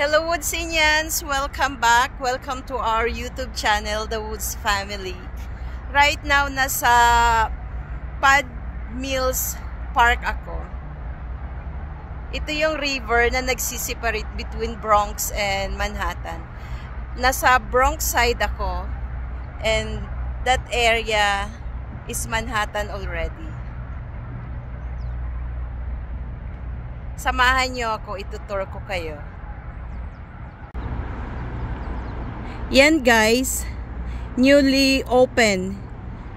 Hello Woodsinians! Welcome back. Welcome to our YouTube channel, The Woods Family. Right now, nasa Pad Mills Park ako. Ito yung river na nagsiseparate between Bronx and Manhattan. Nasa Bronx side ako, and that area is Manhattan already. Samahan nyo ako, itutur ko kayo. Yan guys, newly open.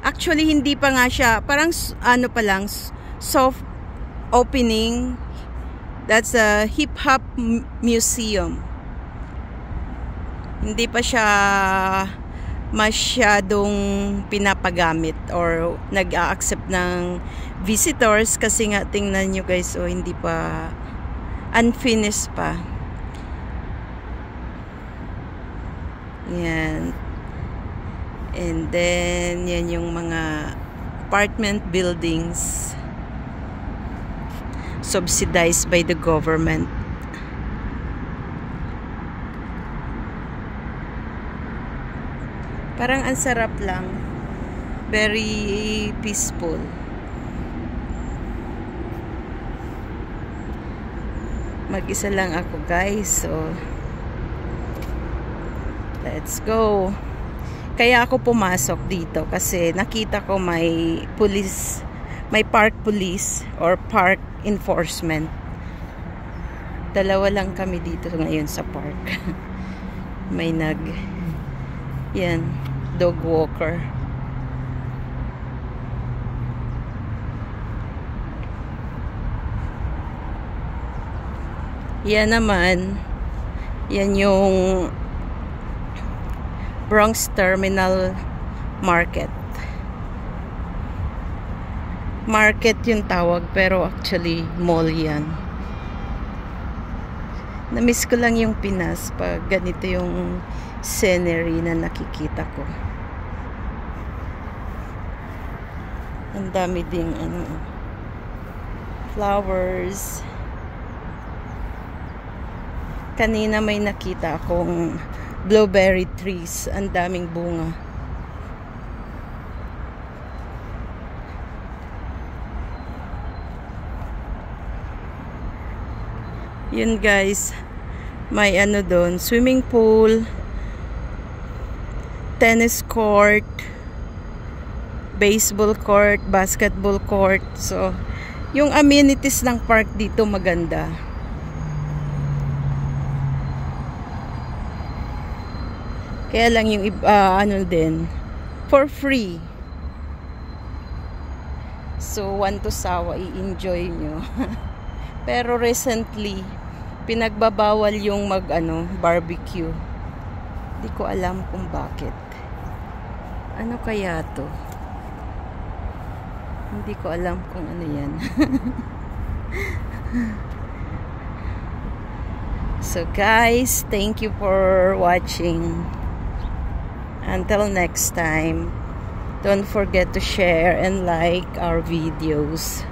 Actually, hindi pa nga siya. Parang ano pa lang, soft opening. That's a hip-hop museum. Hindi pa siya masyadong pinapagamit or nag-a-accept ng visitors kasi nga tingnan nyo guys, oh, hindi pa unfinished pa. Yan. And then yan yung mga apartment buildings subsidized by the government. Parang ang sarap lang. Very peaceful. Mag-isa lang ako guys, so let's go. Kaya ako pumasok dito kasi nakita ko may police, may park police or park enforcement. Dalawa lang kami dito ngayon sa park. May yan, dog walker. Yan naman, yan yung Bronx Terminal Market. Market yung tawag, pero actually mall yan. Namiss ko lang yung Pinas pag ganito yung scenery na nakikita ko. Ang dami ding flowers. Kanina may nakita akong blueberry trees. Ang daming bunga. Yun guys. May doon. Swimming pool. Tennis court. Baseball court. Basketball court. So, yung amenities ng park dito maganda. Kaya lang yung din for free. So want to sawa, i-enjoy nyo. Pero recently pinagbabawal yung barbecue. Hindi ko alam kung bakit. Ano kaya to? Hindi ko alam kung ano yan. So guys, thank you for watching. Until next time, don't forget to share and like our videos.